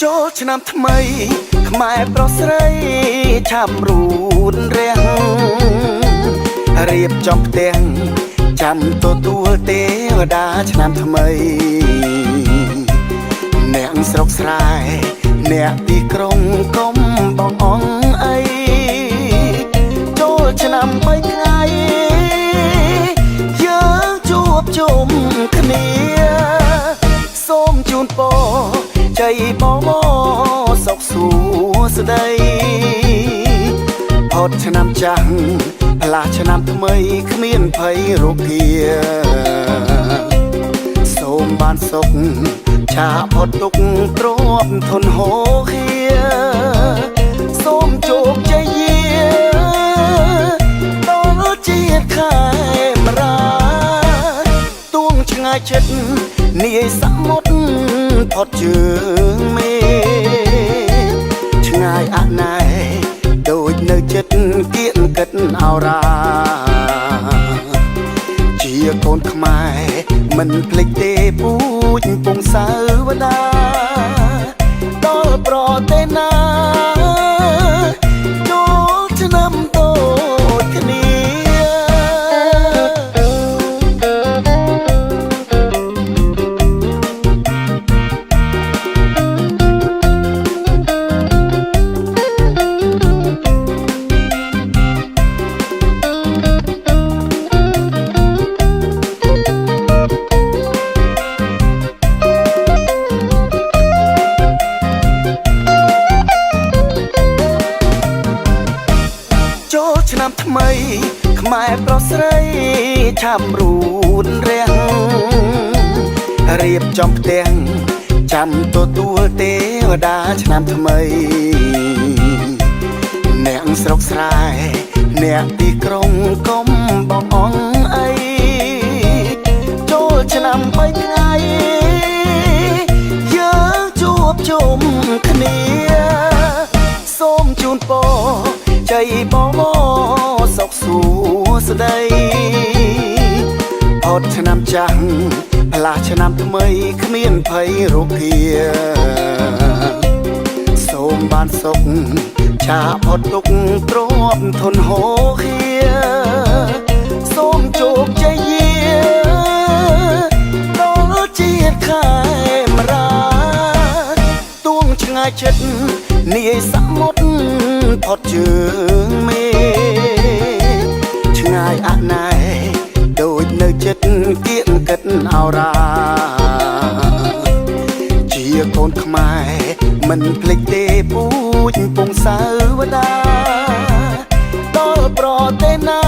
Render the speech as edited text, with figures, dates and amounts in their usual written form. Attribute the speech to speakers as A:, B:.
A: ចូលឆ្នាំថ្មីខ្មែរប្រុសស្រីឆាប់រូនរាំងរៀបចំផ្ទាំងចាំទទួលទេវតាឆ្នាំថ្មីអ្នកស្រុកស្រែអ្នកទីក្រុងកុំបងអងអីចូលឆ្នាំ3ថ្ងៃយើងជួបជុំគ្នាសូមជូនពរជ័យបងសុខសួស្តីផុតឆ្នាំចាស់ផ្លាស់ឆ្នាំថ្មីគ្មានភ័យរោគាសូមបានសុខឆាផុតទុក្ខទ្រពធនហូរហៀសូមជោគជ័យដល់ជាតិខែមរាទួងឆ្ងាយចិត្តនាយសមុទ្រផុតជើងមេឆ្ងាយអណែដូចនៅចិត្តគៀនកិតអរាជាកូនខ្មែរមិនភ្លេចទេពូជពងសាវតាដល់ប្រទេសណាចូលឆ្នាំដូចគ្នាឆ្នាំថ្មីខ្មែរប្រុសស្រីឆាប់រូនរាំងរៀបចំផ្ទាំងចាំទទួលទេវតាឆ្នាំថ្មីអ្នកស្រុកស្រែអ្នកទីក្រុងកុំបងអងអីចូលឆ្នាំ3ថ្ងៃយើងជួបជុំគ្នាសូមជូនពរជ័យបងសុខសួស្តីផុតឆ្នាំចាស់ផ្លាស់ឆ្នាំថ្មីគ្មានភ័យរោគាសូមបានសុខឆាផុតទុក្ខទ្រពធនហូរហៀសូមជោគជ័យដល់ជាតិខែមរាទួងឆ្ងាយចិត្តនាយសមុទ្រផុតជើងមេឆ្ងាយអណែដូចនៅចិត្តគៀនកិតអរាជាកូនខ្មែរមិនភ្លេចទេពូជពងសាវតាដល់ប្រទេសណា